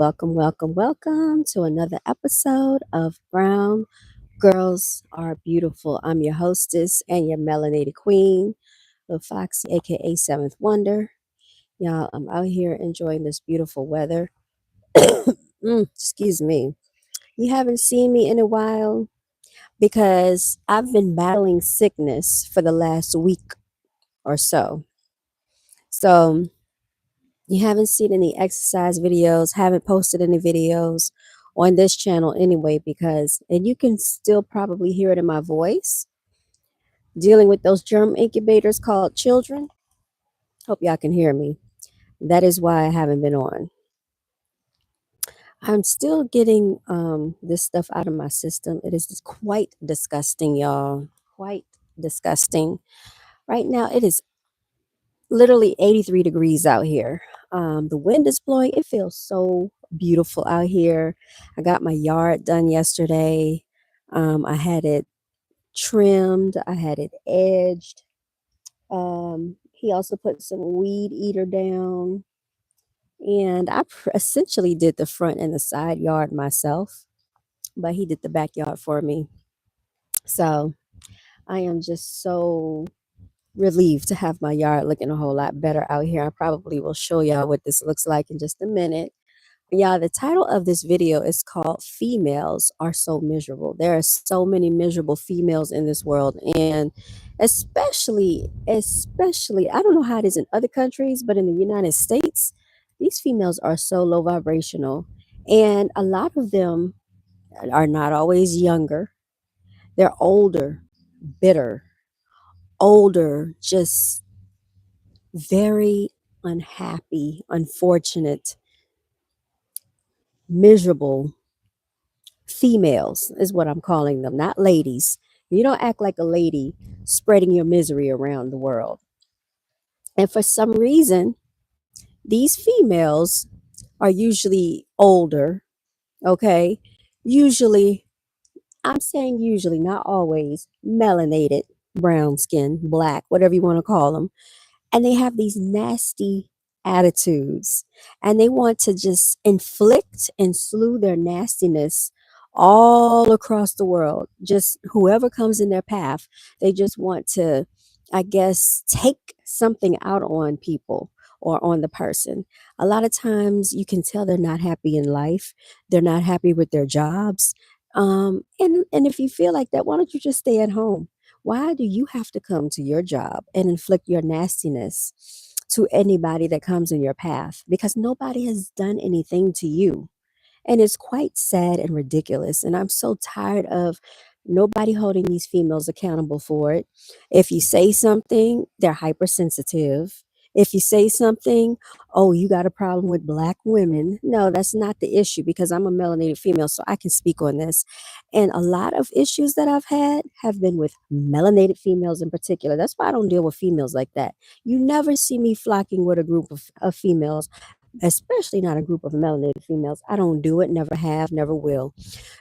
Welcome, welcome, welcome to another episode of Brown Girls Are Beautiful. I'm your hostess and your melanated queen, Lil Foxy, aka Seventh Wonder. Y'all, I'm out here enjoying this beautiful weather. Excuse me. You haven't seen me in a while because I've been battling sickness for the last week or so. So, you haven't seen any exercise videos, haven't posted any videos on this channel anyway, because, and you can still probably hear it in my voice, dealing with those germ incubators called children. Hope y'all can hear me. That is why I haven't been on. I'm still getting this stuff out of my system. It is quite disgusting, y'all. Quite disgusting. Right now, it is literally 83 degrees out here. The wind is blowing. It feels so beautiful out here. I got my yard done yesterday. I had it trimmed, I had it edged. He also put some weed eater down. And essentially did the front and the side yard myself, but he did the backyard for me. So I am just so relieved to have my yard looking a whole lot better out here. I probably will show y'all what this looks like in just a minute. Yeah, the title of this video is called Females Are So Miserable. There are so many miserable females in this world. And especially, I don't know how it is in other countries, but in the United States, these females are so low vibrational. And a lot of them are not always younger, they're older, bitter, older, just very unhappy, unfortunate, miserable females is what I'm calling them, not ladies. You don't act like a lady spreading your misery around the world. And for some reason, these females are usually older, okay? Usually, I'm saying usually, not always, melanated, brown skin, black, whatever you want to call them. And they have these nasty attitudes and they want to just inflict and slew their nastiness all across the world. Just whoever comes in their path, they just want to, I guess, take something out on people or on the person. A lot of times you can tell they're not happy in life, they're not happy with their jobs. And if you feel like that, why don't you just stay at home? Why do you have to come to your job and inflict your nastiness to anybody that comes in your path? Because nobody has done anything to you. And it's quite sad and ridiculous. And I'm so tired of nobody holding these females accountable for it. If you say something, they're hypersensitive. If you say something, oh, you got a problem with black women. No, that's not the issue because I'm a melanated female, so I can speak on this. And a lot of issues that I've had have been with melanated females in particular. That's why I don't deal with females like that. You never see me flocking with a group of females, especially not a group of melanated females. I don't do it, never have, never will,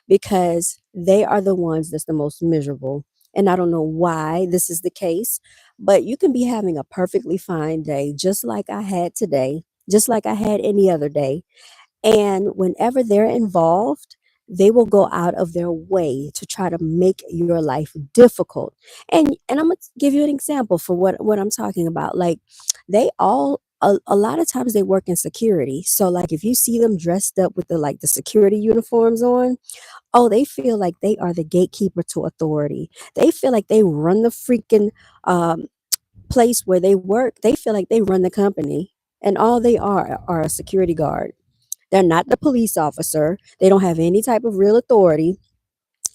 because they are the ones that's the most miserable. And I don't know why this is the case, but you can be having a perfectly fine day, just like I had today, just like I had any other day. And whenever they're involved, they will go out of their way to try to make your life difficult. And I'm gonna give you an example for what I'm talking about. Like they all a lot of times they work in security. So like if you see them dressed up with the security uniforms on, oh, they feel like they are the gatekeeper to authority. They feel like they run the freaking place where they work. They feel like they run the company. And all they are a security guard. They're not the police officer. They don't have any type of real authority.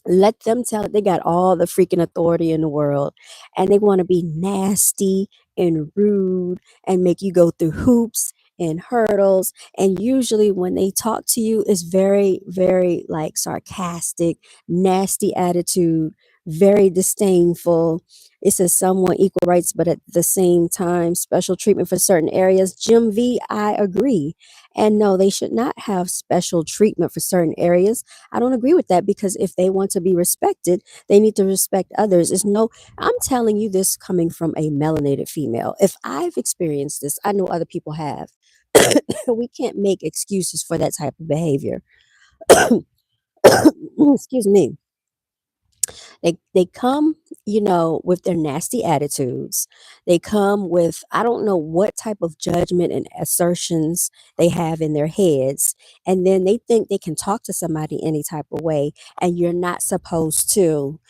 Let them tell it they got all the freaking authority in the world. And they want to be nasty and rude and make you go through hoops and hurdles. And usually when they talk to you, it's very, very like sarcastic, nasty attitude, very disdainful. It says some want equal rights, but at the same time, special treatment for certain areas. Jim V, I agree. And no, they should not have special treatment for certain areas. I don't agree with that because if they want to be respected, they need to respect others. It's no, I'm telling you this coming from a melanated female. If I've experienced this, I know other people have. We can't make excuses for that type of behavior. Excuse me. They come, with their nasty attitudes. They come with, I don't know what type of judgment and assertions they have in their heads, and then they think they can talk to somebody any type of way, and you're not supposed to,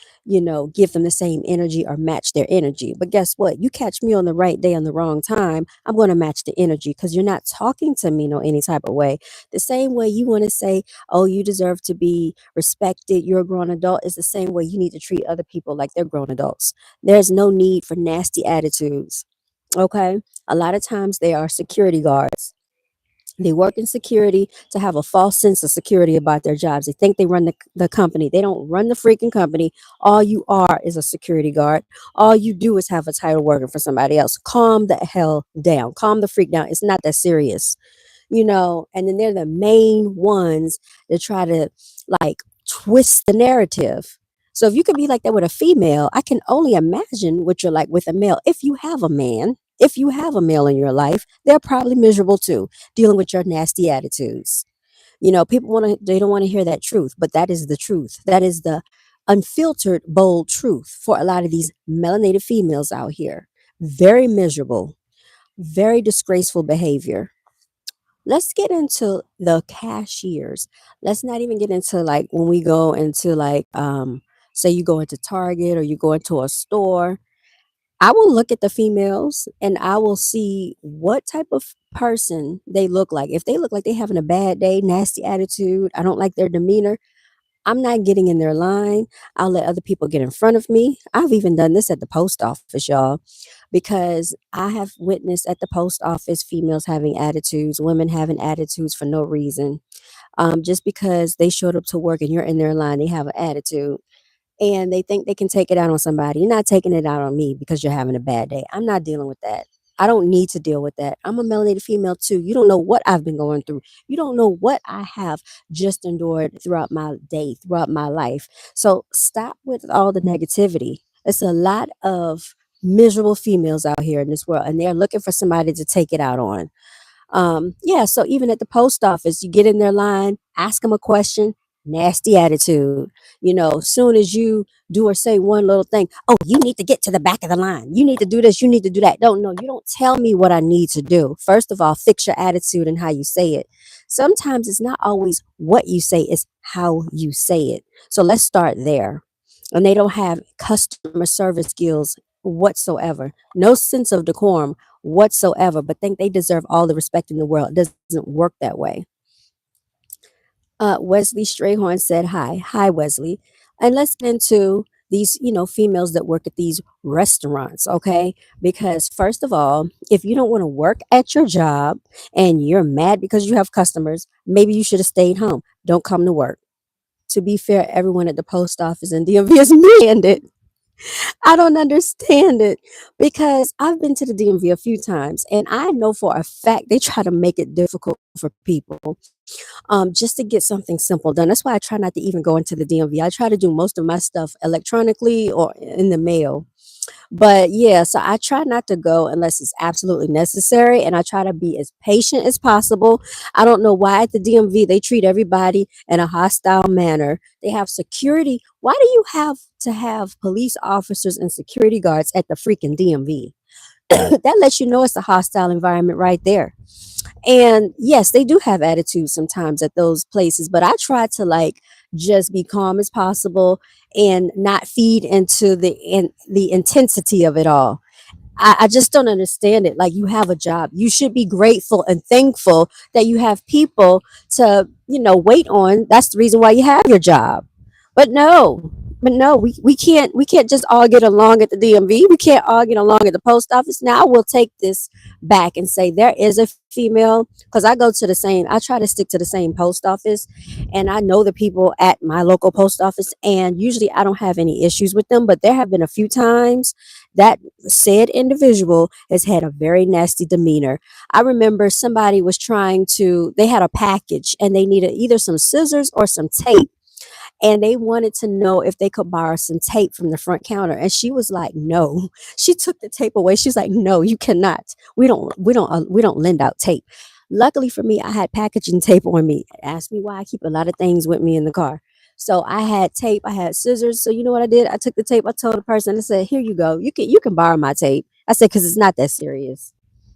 give them the same energy or match their energy. But guess what? You catch me on the right day on the wrong time, I'm going to match the energy because you're not talking to me no any type of way. The same way you want to say, oh, you deserve to be respected, you're a grown adult, is the same way you need to treat other people like they're grown adults. There's no need for nasty attitudes. Okay? A lot of times they are security guards. They work in security to have a false sense of security about their jobs. They think they run the company. They don't run the freaking company. All you are is a security guard. All you do is have a title working for somebody else. Calm the hell down. Calm the freak down. It's not that serious, and then they're the main ones that try to like twist the narrative. So if you could be like that with a female, I can only imagine what you're like with a male. If you have a man, if you have a male in your life, they're probably miserable too, dealing with your nasty attitudes. People they don't want to hear that truth, but that is the truth. That is the unfiltered, bold truth for a lot of these melanated females out here. Very miserable, very disgraceful behavior. Let's get into the cashiers. Let's not even get into like when we go into like say you go into Target or you go into a store. I will look at the females and I will see what type of person they look like. If they look like they're having a bad day, nasty attitude, I don't like their demeanor, I'm not getting in their line. I'll let other people get in front of me. I've even done this at the post office, y'all, because I have witnessed at the post office females having attitudes, women having attitudes for no reason. Just because they showed up to work and you're in their line, they have an attitude and they think they can take it out on somebody. You're not taking it out on me because you're having a bad day. I'm not dealing with that. I don't need to deal with that. I'm a melanated female too. You don't know what I've been going through. You don't know what I have just endured throughout my day, throughout my life. So stop with all the negativity. It's a lot of miserable females out here in this world, and they're looking for somebody to take it out on. Yeah, so even at the post office, you get in their line, ask them a question, nasty attitude. Soon as you do or say one little thing, oh, you need to get to the back of the line. You need to do this, you need to do that. Don't know. You don't tell me what I need to do. First of all, fix your attitude and how you say it. Sometimes it's not always what you say, it's how you say it. So let's start there. And they don't have customer service skills whatsoever, no sense of decorum whatsoever, but think they deserve all the respect in the world. It doesn't work that way. Wesley Strayhorn said hi. Hi, Wesley. And let's get into these, females that work at these restaurants, okay? Because first of all, if you don't want to work at your job and you're mad because you have customers, maybe you should have stayed home. Don't come to work. To be fair, everyone at the post office and DMV is manned. I don't understand it because I've been to the DMV a few times and I know for a fact they try to make it difficult for people just to get something simple done. That's why I try not to even go into the DMV. I try to do most of my stuff electronically or in the mail. But yeah, so I try not to go unless it's absolutely necessary, and I try to be as patient as possible. I don't know why at the DMV they treat everybody in a hostile manner. They have security. Why do you have to have police officers and security guards at the freaking DMV? That lets you know it's a hostile environment right there. And yes, they do have attitudes sometimes at those places, but I try to like just be calm as possible and not feed into the intensity of it all. I just don't understand it. Like, you have a job. You should be grateful and thankful that you have people to, wait on. That's the reason why you have your job. But no, we can't just all get along at the DMV. We can't all get along at the post office. Now we'll take this back and say there is a female, because I try to stick to the same post office, and I know the people at my local post office, and usually I don't have any issues with them, but there have been a few times that said individual has had a very nasty demeanor. I remember somebody was they had a package and they needed either some scissors or some tape, and they wanted to know if they could borrow some tape from the front counter, and she was like no. She took the tape away. She's like, no, you cannot. We don't lend out tape. Luckily for me, I had packaging tape on me. Ask me why I keep a lot of things with me in the car. So I had tape, I had scissors. So you know what I did? I took the tape, I told the person, I said, "Here you go. You can borrow my tape." I said, "Cuz it's not that serious."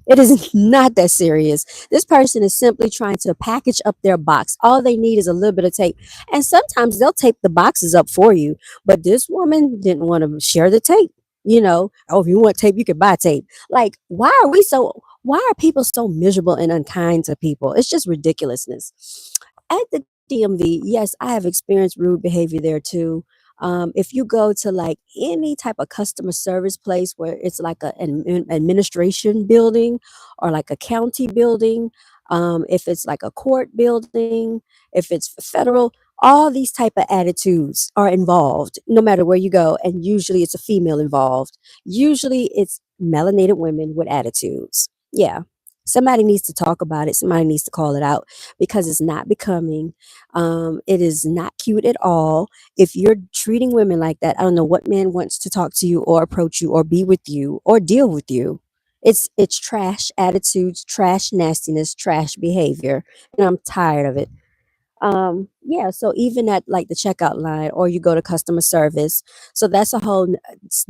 It is not that serious. This person is simply trying to package up their box. All they need is a little bit of tape. And sometimes they'll tape the boxes up for you. But this woman didn't want to share the tape. Oh, if you want tape, you can buy tape. Like, why are people so miserable and unkind to people? It's just ridiculousness. At the DMV, yes, I have experienced rude behavior there too. If you go to like any type of customer service place where it's like an administration building or like a county building, if it's like a court building, if it's federal, all these type of attitudes are involved no matter where you go, and usually it's a female involved. Usually it's melanated women with attitudes. Yeah. Somebody needs to talk about it. Somebody needs to call it out because it's not becoming. It is not cute at all. If you're treating women like that, I don't know what man wants to talk to you or approach you or be with you or deal with you. It's trash attitudes, trash nastiness, trash behavior, and I'm tired of it. Yeah, so even at like the checkout line or you go to customer service, so that's a whole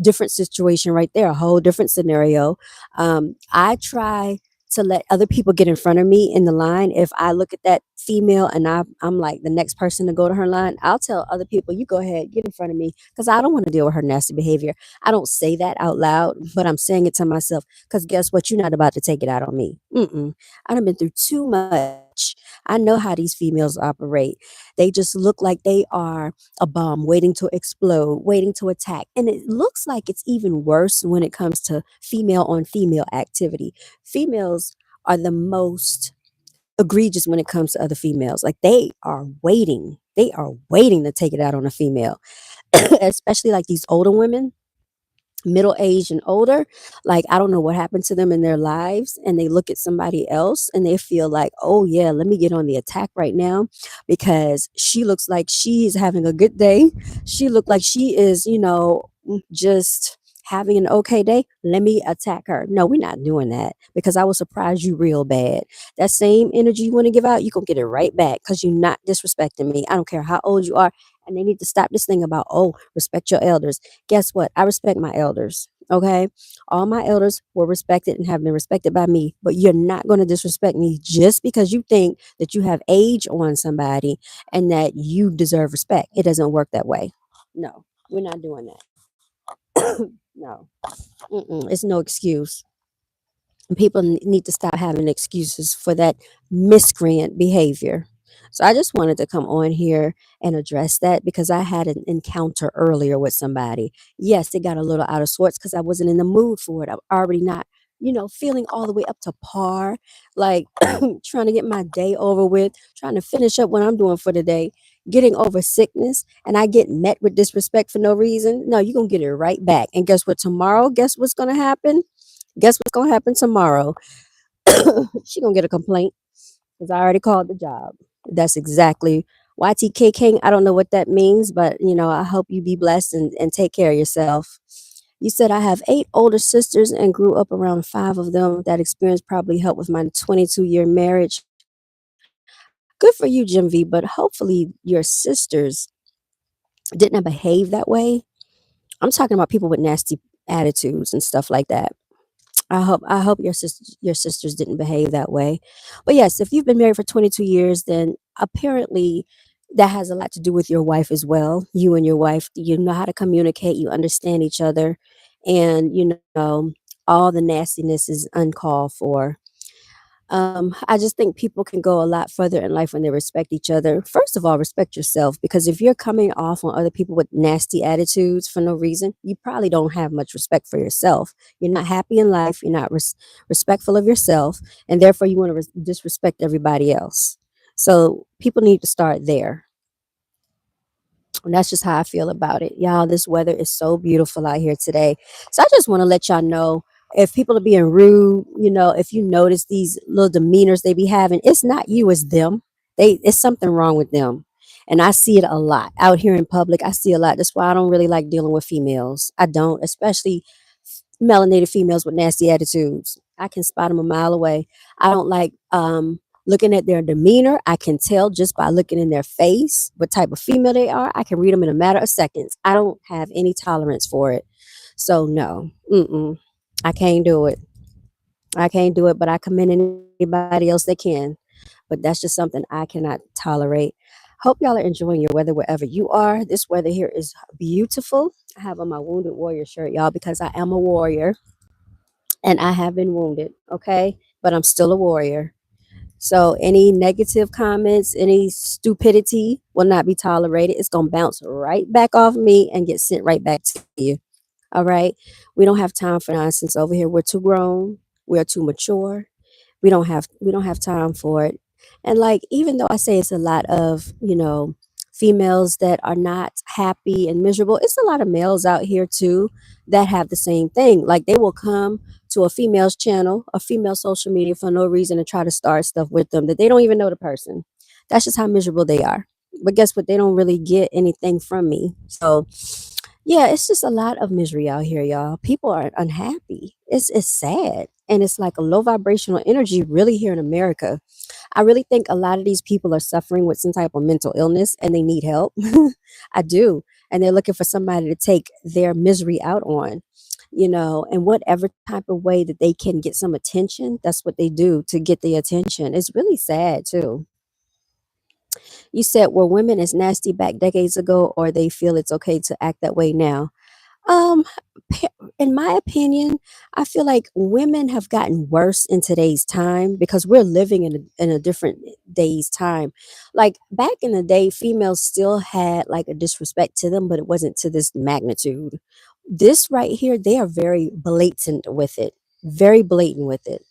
different situation right there, a whole different scenario. I try to let other people get in front of me in the line. If I look at that female and I'm like the next person to go to her line, I'll tell other people, you go ahead, get in front of me, because I don't want to deal with her nasty behavior. I don't say that out loud, but I'm saying it to myself, because guess what? You're not about to take it out on me. Mm-mm. I done been through too much. I know how these females operate. They just look like they are a bomb waiting to explode, waiting to attack. And it looks like it's even worse when it comes to female on female activity. Females are the most egregious when it comes to other females. Like they are waiting. They are waiting to take it out on a female, especially like these older women, middle aged and older. Like I don't know what happened to them in their lives, and they look at somebody else and they feel like, oh yeah, let me get on the attack right now because she looks like she's having a good day. She looked like she is, just having an okay day. Let me attack her. No, we're not doing that, because I will surprise you real bad. That same energy you want to give out, you gonna get it right back, because you're not disrespecting me. I don't care how old you are. And they need to stop this thing about, oh, respect your elders. Guess what? I respect my elders. Okay. All my elders were respected and have been respected by me, but you're not going to disrespect me just because you think that you have age on somebody and that you deserve respect. It doesn't work that way. No, we're not doing that. No. It's no excuse. People need to stop having excuses for that miscreant behavior. So I just wanted to come on here and address that, because I had an encounter earlier with somebody. Yes, it got a little out of sorts because I wasn't in the mood for it. I'm already not, feeling all the way up to par, like trying to get my day over with, trying to finish up what I'm doing for the day, getting over sickness, and I get met with disrespect for no reason. No, you're going to get it right back. And guess what? Tomorrow, guess what's going to happen? Guess what's gonna happen tomorrow? She gonna get a complaint because I already called the job. That's exactly YTK King. I don't know what that means, but I hope you be blessed and take care of yourself. You said I have 8 older sisters and grew up around 5 of them. That experience probably helped with my 22-year marriage. Good for you, Jim V. But hopefully your sisters didn't behave that way. I'm talking about people with nasty attitudes and stuff like that. I hope your sisters didn't behave that way. But yes, if you've been married for 22 years, then apparently that has a lot to do with your wife as well. You and your wife, you know how to communicate, you understand each other, and all the nastiness is uncalled for. I just think people can go a lot further in life when they respect each other. First of all, respect yourself, because if you're coming off on other people with nasty attitudes for no reason, you probably don't have much respect for yourself. You're not happy in life. You're not respectful of yourself, and therefore you want to disrespect everybody else. So people need to start there. And that's just how I feel about it. Y'all, this weather is so beautiful out here today. So I just want to let y'all know, if people are being rude, if you notice these little demeanors they be having, it's not you, it's them. It's something wrong with them. And I see it a lot out here in public. I see a lot. That's why I don't really like dealing with females. I don't, especially melanated females with nasty attitudes. I can spot them a mile away. I don't like looking at their demeanor. I can tell just by looking in their face what type of female they are. I can read them in a matter of seconds. I don't have any tolerance for it. So no, I can't do it. I can't do it, but I commend anybody else that can. But that's just something I cannot tolerate. Hope y'all are enjoying your weather wherever you are. This weather here is beautiful. I have on my Wounded Warrior shirt, y'all, because I am a warrior and I have been wounded, okay? But I'm still a warrior. So any negative comments, any stupidity will not be tolerated. It's going to bounce right back off me and get sent right back to you. All right? We don't have time for nonsense over here. We're too grown. We're too mature. We don't have time for it. And like even though I say it's a lot of, females that are not happy and miserable, it's a lot of males out here too that have the same thing. Like they will come to a female's channel, a female social media for no reason and try to start stuff with them that they don't even know the person. That's just how miserable they are. But guess what? They don't really get anything from me. So yeah, it's just a lot of misery out here, y'all. People are unhappy. It's sad. And it's like a low vibrational energy really here in America. I really think a lot of these people are suffering with some type of mental illness and they need help. I do. And they're looking for somebody to take their misery out on, and whatever type of way that they can get some attention, that's what they do to get the attention. It's really sad too. You said, were women as nasty back decades ago, or they feel it's okay to act that way now? Um, in my opinion, I feel like women have gotten worse in today's time because we're living in a different day's time. Like back in the day, females still had like a disrespect to them, but it wasn't to this magnitude. This right here, they are very blatant with it, very blatant with it.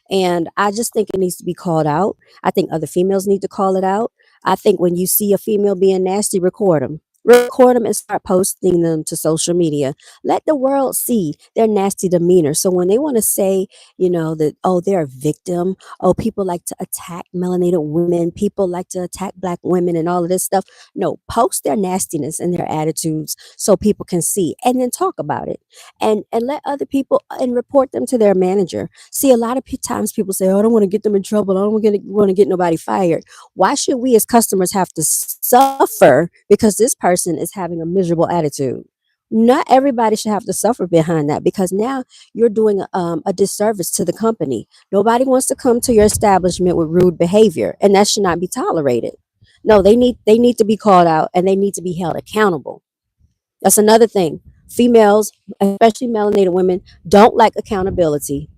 And I just think it needs to be called out. I think other females need to call it out. I think when you see a female being nasty, record them. Record them and start posting them to social media. Let the world see their nasty demeanor. So when they want to say, that, oh, they're a victim, oh, people like to attack melanated women, people like to attack black women and all of this stuff. No, post their nastiness and their attitudes so people can see and then talk about it. And let other people and report them to their manager. See, a lot of times people say, "Oh, I don't want to get them in trouble. I don't want to get nobody fired." Why should we as customers have to suffer because this person is having a miserable attitude? Not everybody should have to suffer behind that because now you're doing a disservice to the company. Nobody wants to come to your establishment with rude behavior, and that should not be tolerated. No, they need to be called out and they need to be held accountable. That's another thing. Females, especially melanated women, don't like accountability.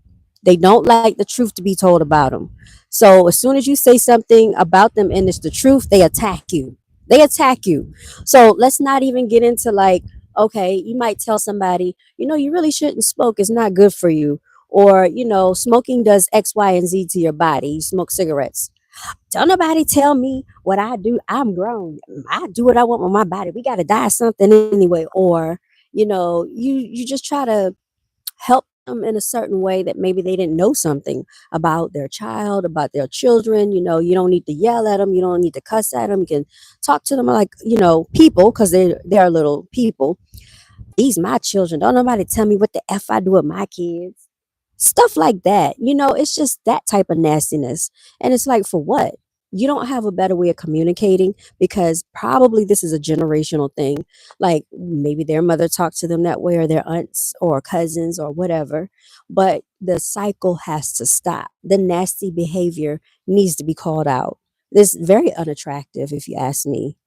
They don't like the truth to be told about them. So as soon as you say something about them and it's the truth, they attack you. They attack you. So let's not even get into like, okay, you might tell somebody, you really shouldn't smoke. It's not good for you. Or, smoking does X, Y, and Z to your body. You smoke cigarettes. Don't nobody tell me what I do. I'm grown. I do what I want with my body. We got to die something anyway. Or, you just try to help them in a certain way that maybe they didn't know something about their child, about their children. You don't need to yell at them. You don't need to cuss at them. You can talk to them like, people because they're little people. These my children. Don't nobody tell me what the F I do with my kids. Stuff like that. It's just that type of nastiness. And it's like, for what? You don't have a better way of communicating because probably this is a generational thing. Like maybe their mother talked to them that way or their aunts or cousins or whatever. But the cycle has to stop. The nasty behavior needs to be called out. This is very unattractive, if you ask me.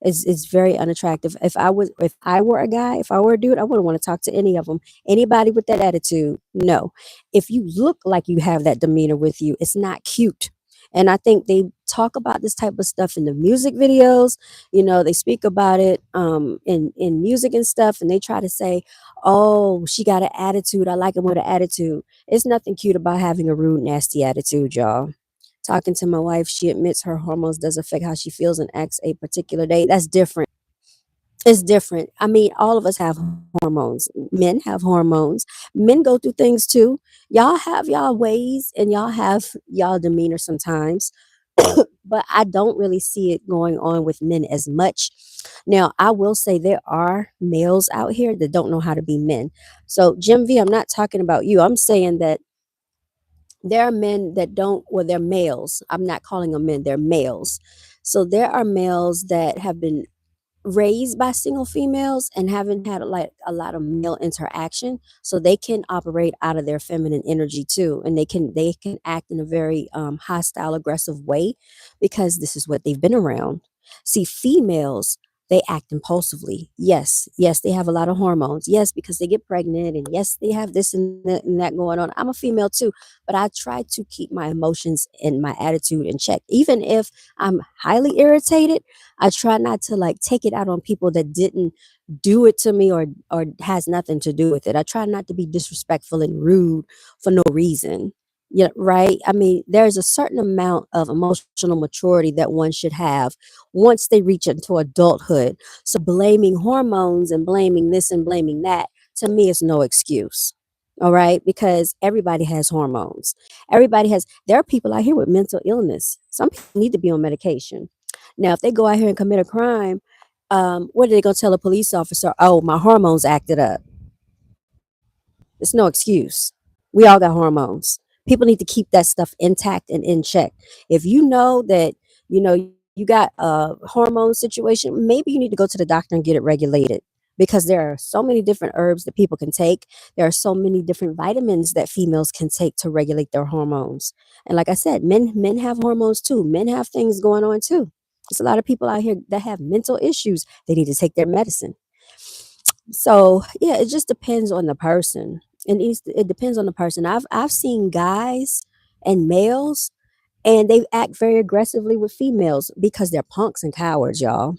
It's very unattractive. If I were a guy, if I were a dude, I wouldn't want to talk to any of them. Anybody with that attitude, no. If you look like you have that demeanor with you, it's not cute. And I think they talk about this type of stuff in the music videos. They speak about it in music and stuff, and they try to say, "Oh, she got an attitude. I like him with an attitude." It's nothing cute about having a rude, nasty attitude, y'all. Talking to my wife, she admits her hormones does affect how she feels and acts a particular day. That's different. It's different. I mean, all of us have hormones. Men have hormones. Men go through things too. Y'all have y'all ways and y'all have y'all demeanor sometimes. But I don't really see it going on with men as much. Now, I will say there are males out here that don't know how to be men. So, Jim V, I'm not talking about you. I'm saying that There are men that don't, well, they're males. I'm not calling them men, they're males. So there are males that have been raised by single females and haven't had like a lot of male interaction, so they can operate out of their feminine energy too, and they can act in a very hostile, aggressive way because this is what they've been around. See, females, they act impulsively. Yes, yes, they have a lot of hormones. Yes, because they get pregnant, and yes, they have this and that going on. I'm a female too, but I try to keep my emotions and my attitude in check, even if I'm highly irritated. I try not to like take it out on people that didn't do it to me, or has nothing to do with it. I try not to be disrespectful and rude for no reason. Yeah, right. I mean, there's a certain amount of emotional maturity that one should have once they reach into adulthood. So blaming hormones and blaming this and blaming that, to me, is no excuse. All right, because everybody has hormones. Everybody has. There are people out here with mental illness. Some people need to be on medication. Now, if they go out here and commit a crime, what are they gonna tell a police officer? Oh, my hormones acted up. It's no excuse. We all got hormones. People need to keep that stuff intact and in check. If you know that you got a hormone situation, maybe you need to go to the doctor and get it regulated, because there are so many different herbs that people can take. There are so many different vitamins that females can take to regulate their hormones. And like I said, men have hormones too. Men have things going on too. There's a lot of people out here that have mental issues. They need to take their medicine. So yeah, it just depends on the person, and it depends on the person. I've seen guys and males, and they act very aggressively with females because they're punks and cowards, y'all.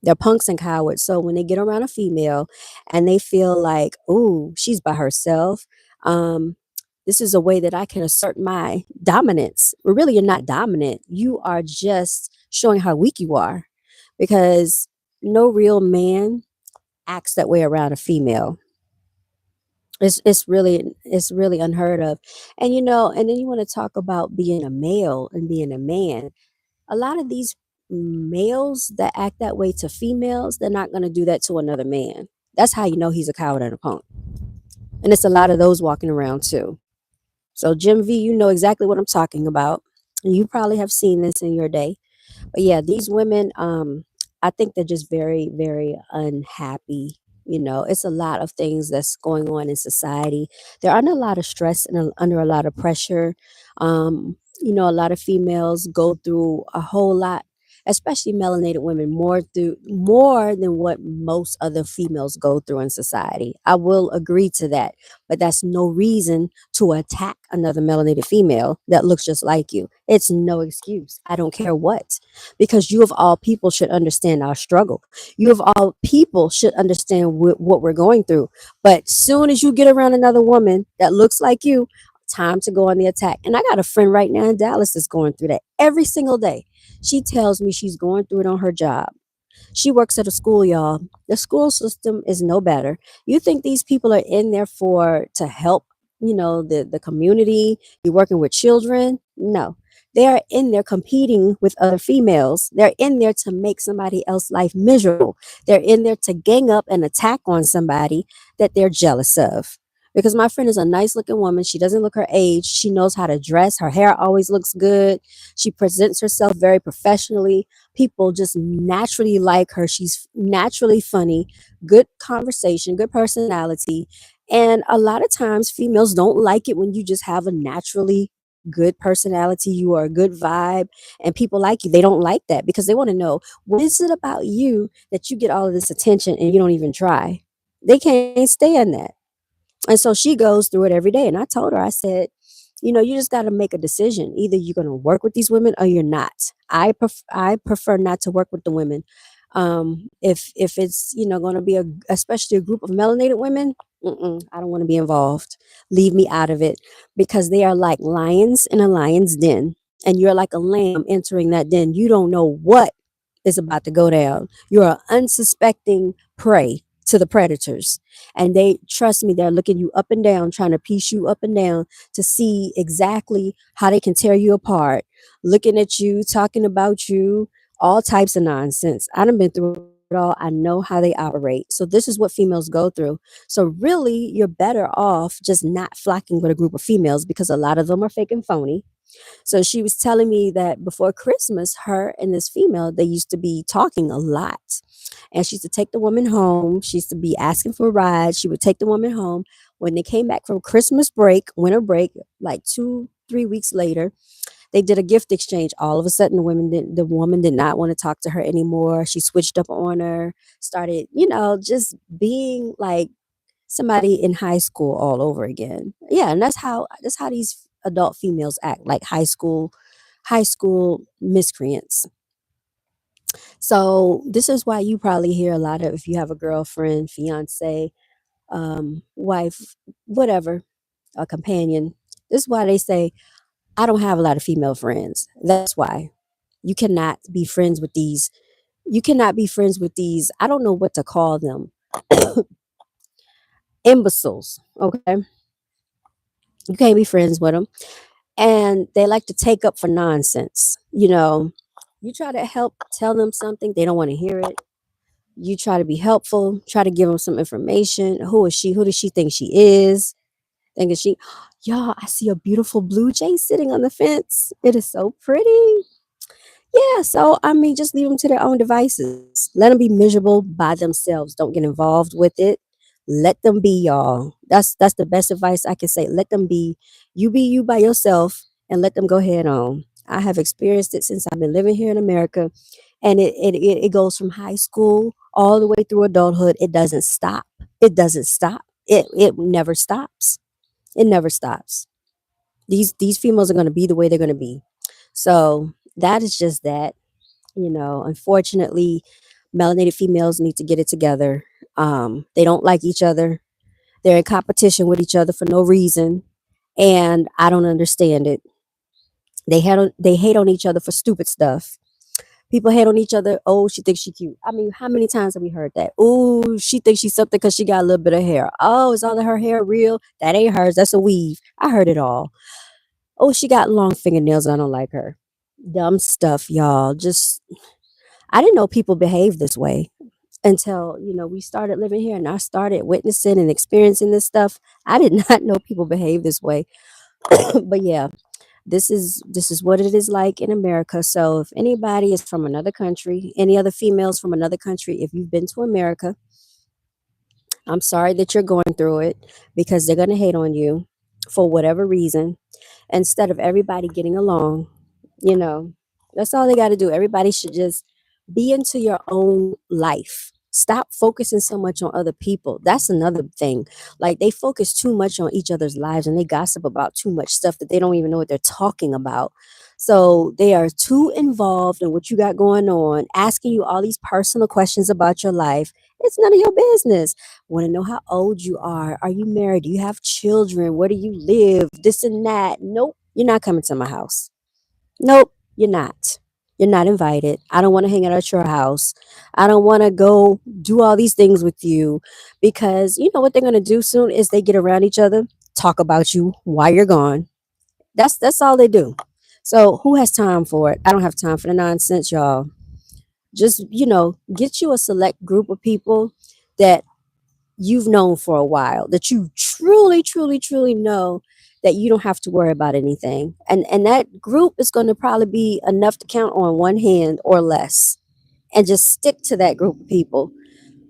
They're punks and cowards. So when they get around a female and they feel like, oh, she's by herself, um, this is a way that I can assert my dominance. Well, really, you're not dominant. You are just showing how weak you are, because no real man acts that way around a female. It's really unheard of. And and then you want to talk about being a male and being a man. A lot of these males that act that way to females, they're not going to do that to another man. That's how you know he's a coward and a punk. And it's a lot of those walking around too. So Jim V, you know exactly what I'm talking about. And you probably have seen this in your day. But yeah, these women, I think they're just very, very unhappy. It's a lot of things that's going on in society. They're under a lot of stress and under a lot of pressure. A lot of females go through a whole lot, especially melanated women, more than what most other females go through in society. I will agree to that, but that's no reason to attack another melanated female that looks just like you. It's no excuse. I don't care what, because you of all people should understand our struggle. You of all people should understand what we're going through. But soon as you get around another woman that looks like you, time to go on the attack. And I got a friend right now in Dallas that's going through that every single day. She tells me she's going through it on her job. She works at a school, y'all. The school system is no better. You think these people are in there for to help, the community, you working with children? No. They are in there competing with other females. They're in there to make somebody else's life miserable. They're in there to gang up and attack on somebody that they're jealous of. Because my friend is a nice looking woman. She doesn't look her age. She knows how to dress. Her hair always looks good. She presents herself very professionally. People just naturally like her. She's naturally funny, good conversation, good personality. And a lot of times females don't like it when you just have a naturally good personality. You are a good vibe and people like you. They don't like that because they want to know, what is it about you that you get all of this attention and you don't even try? They can't stand that. And so she goes through it every day. And I told her, I said, you just got to make a decision. Either you're going to work with these women or you're not. I prefer not to work with the women. If it's going to be especially a group of melanated women, I don't want to be involved. Leave me out of it, because they are like lions in a lion's den, and you're like a lamb entering that den. You don't know what is about to go down. You're an unsuspecting prey to the predators, and they, trust me, they're looking you up and down, trying to piece you up and down to see exactly how they can tear you apart, looking at you, talking about you, all types of nonsense. I done been through it all. I know how they operate. So this is what females go through. So really, you're better off just not flocking with a group of females because a lot of them are fake and phony. So she was telling me that before Christmas, her and this female, they used to be talking a lot. And she used to take the woman home. She used to be asking for rides. She would take the woman home. When they came back from Christmas break, winter break, like 2, 3 weeks later, they did a gift exchange. All of a sudden, the woman did not want to talk to her anymore. She switched up on her, started, just being like somebody in high school all over again. Yeah, and that's how these adult females act, like high school miscreants. So this is why you probably hear a lot of, if you have a girlfriend, fiance, wife, whatever, a companion. This is why they say, I don't have a lot of female friends. That's why. You cannot be friends with these. You cannot be friends with these. I don't know what to call them. Imbeciles. Okay. You can't be friends with them. And they like to take up for nonsense. You try to help tell them something, they don't want to hear it. You try to be helpful, try to give them some information. Who is she? Who does she think she is? Thinking she, y'all, I see a beautiful blue jay sitting on the fence. It is so pretty. Yeah, so I mean, just leave them to their own devices. Let them be miserable by themselves. Don't get involved with it. Let them be, y'all. That's the best advice I can say. Let them be. You be you by yourself, and let them go head on. I have experienced it since I've been living here in America, and it goes from high school all the way through adulthood. It doesn't stop. It doesn't stop. It never stops. It never stops. These females are going to be the way they're going to be. So that is just that. Unfortunately, melanated females need to get it together. They don't like each other. They're in competition with each other for no reason, and I don't understand it. They hate on each other for stupid stuff. People hate on each other. Oh, she thinks she cute. I mean, how many times have we heard that? Oh, she thinks she's something because she got a little bit of hair. Oh, is all of her hair real? That ain't hers. That's a weave. I heard it all. Oh, she got long fingernails. I don't like her. Dumb stuff, y'all. Just I didn't know people behave this way until we started living here and I started witnessing and experiencing this stuff. I did not know people behave this way. But yeah, this is what it is like in America. So if anybody is from another country, any other females from another country, if you've been to America, I'm sorry that you're going through it because they're going to hate on you for whatever reason. Instead of everybody getting along, you know, that's all they got to do. Everybody should just be into your own life. Stop focusing so much on other people. That's another thing. Like they focus too much on each other's lives and they gossip about too much stuff that they don't even know what they're talking about. So they are too involved in what you got going on, asking you all these personal questions about your life. It's none of your business. Want to know how old you are? Are you married? Do you have children? Where do you live? This and that. Nope, you're not coming to my house. Nope, you're not. You're not invited. I don't want to hang out at your house. I don't want to go do all these things with you because you know what they're going to do soon is they get around each other, talk about you while you're gone. That's all they do. So who has time for it? I don't have time for the nonsense, y'all. Just, get you a select group of people that you've known for a while, that you truly, truly, truly know that you don't have to worry about anything. And that group is going to probably be enough to count on one hand or less. And just stick to that group of people,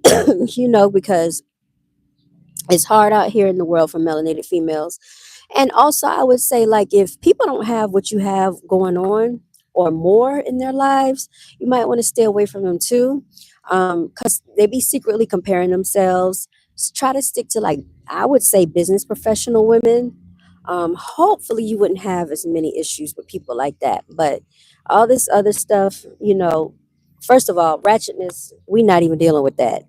because it's hard out here in the world for melanated females. And also, I would say, like, if people don't have what you have going on or more in their lives, you might want to stay away from them too, because they be secretly comparing themselves. Try to stick to, like, I would say, business professional women. Hopefully, you wouldn't have as many issues with people like that. But all this other stuff, first of all, ratchetness, we not even dealing with that.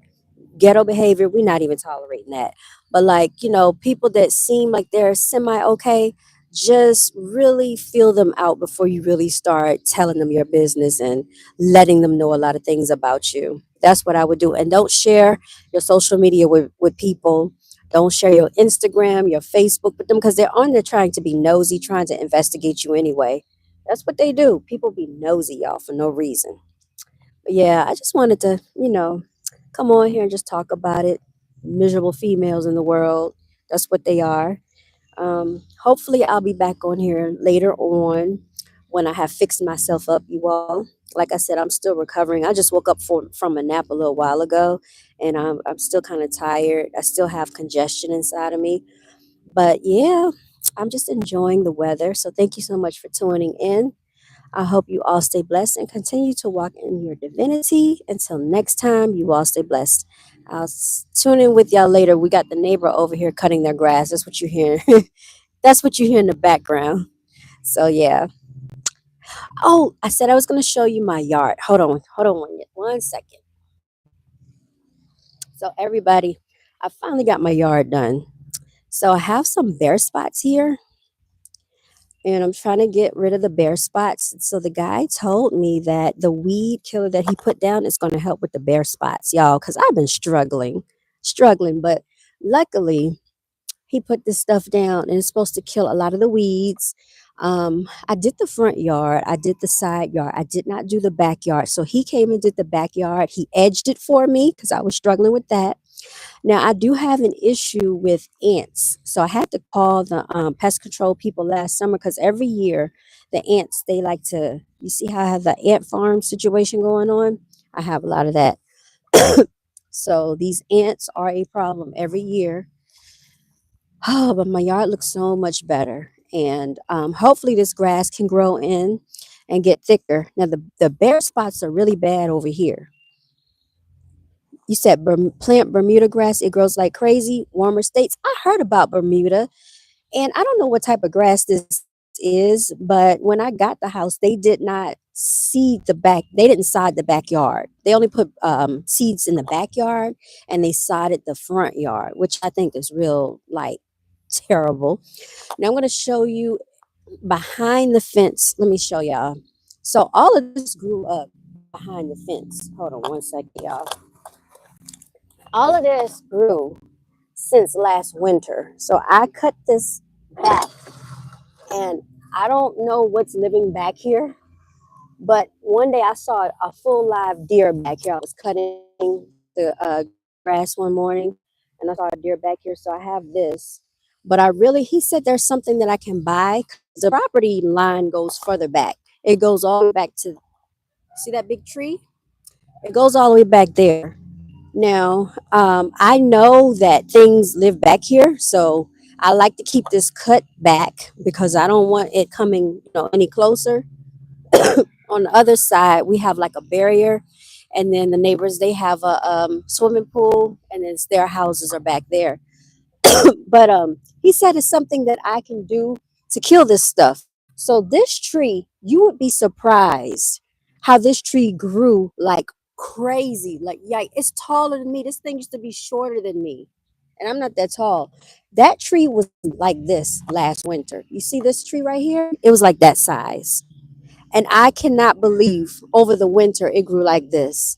Ghetto behavior, we're not even tolerating that. But like, people that seem like they're semi okay, just really feel them out before you really start telling them your business and letting them know a lot of things about you. That's what I would do. And don't share your social media with people. Don't share your Instagram, your Facebook with them because they're on there trying to be nosy, trying to investigate you anyway. That's what they do. People be nosy, y'all, for no reason. Yeah, I just wanted to, come on here and just talk about it. Miserable females in the world. That's what they are. Hopefully, I'll be back on here later on when I have fixed myself up, you all. Like I said, I'm still recovering. I just woke up from a nap a little while ago, and I'm still kind of tired. I still have congestion inside of me. But yeah, I'm just enjoying the weather. So thank you so much for tuning in. I hope you all stay blessed and continue to walk in your divinity. Until next time, you all stay blessed. Tune in with y'all later. We got the neighbor over here cutting their grass. That's what you hear. That's what you hear in the background. So yeah. Oh, I said I was gonna show you my yard. Hold on one second. So everybody, I finally got my yard done. So I have some bare spots here, and I'm trying to get rid of the bare spots. So the guy told me that the weed killer that he put down is going to help with the bare spots, y'all, because I've been struggling. But luckily, he put this stuff down, and it's supposed to kill a lot of the weeds. I did the front yard, I did the side yard, I did not do the backyard. So he came and did the backyard. He edged it for me because I was struggling with that. Now, I do have an issue with ants. So I had to call the pest control people last summer because every year the ants, they like to, you see how I have the ant farm situation going on? I have a lot of that. So these ants are a problem every year. Oh, but my yard looks so much better. And hopefully this grass can grow in and get thicker. Now, the bare spots are really bad over here. You said plant Bermuda grass, it grows like crazy, warmer states. I heard about Bermuda, and I don't know what type of grass this is, but when I got the house, they did not seed the back. They didn't sod the backyard. They only put seeds in the backyard, and they sodded the front yard, which I think is real like terrible. Now I'm going to show you behind the fence. Let me show y'all. So all of this grew up behind the fence. Hold on one second, y'all. All of this grew since last winter. So I cut this back, and I don't know what's living back here, but one day I saw a full live deer back here. I was cutting the grass one morning, and I saw a deer back here. So I have this. But he said there's something that I can buy. 'Cause the property line goes further back. It goes all the way back to, see that big tree? It goes all the way back there. Now, I know that things live back here, so I like to keep this cut back because I don't want it coming, any closer. On the other side, we have like a barrier, and then the neighbors, they have a swimming pool, and then their houses are back there. But he said it's something that I can do to kill this stuff. So this tree, you would be surprised how this tree grew like crazy. Like, yeah, it's taller than me. This thing used to be shorter than me, and I'm not that tall. That tree was like this last winter. You see this tree right here? It was like that size, and I cannot believe over the winter it grew like this.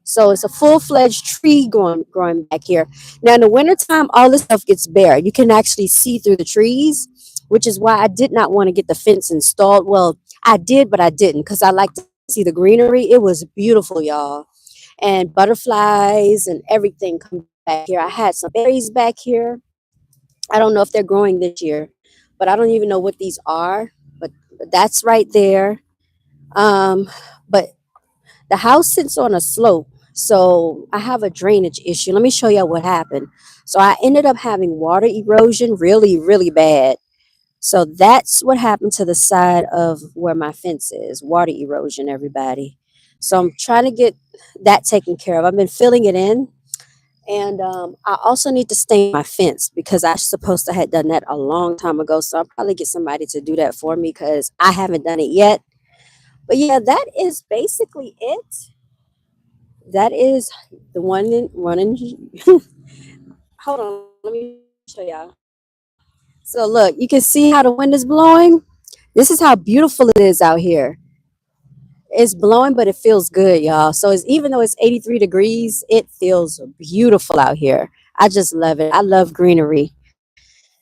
So it's a full-fledged tree growing back here. Now in the wintertime, all this stuff gets bare. You can actually see through the trees, which is why I did not want to get the fence installed. Well, I did, but I didn't because I like to see the greenery. It was beautiful, y'all. And butterflies and everything come back here. I had some berries back here. I don't know if they're growing this year, but I don't even know what these are. But that's right there. But the house sits on a slope, so I have a drainage issue. Let me show you what happened. So I ended up having water erosion really, really bad. So that's what happened to the side of where my fence is, water erosion, everybody. So I'm trying to get that taken care of. I've been filling it in. And I also need to stain my fence because I supposed to had done that a long time ago. So I'll probably get somebody to do that for me because I haven't done it yet. But yeah, that is basically it. That is the one running. Hold on, let me show y'all. So look, you can see how the wind is blowing. This is how beautiful it is out here. It's blowing, but it feels good, y'all. So it's, even though it's 83 degrees, it feels beautiful out here. I just love it. I love greenery.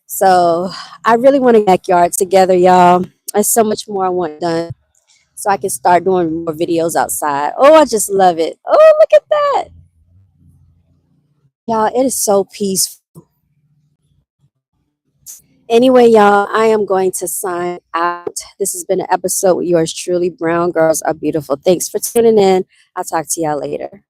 So I really want to get backyard together, y'all. There's so much more I want done. so I can start doing more videos outside. Oh, I just love it. Oh, look at that. Y'all, it is so peaceful. Anyway, y'all, I am going to sign out. This has been an episode with yours truly. Brown girls are beautiful. Thanks for tuning in. I'll talk to y'all later.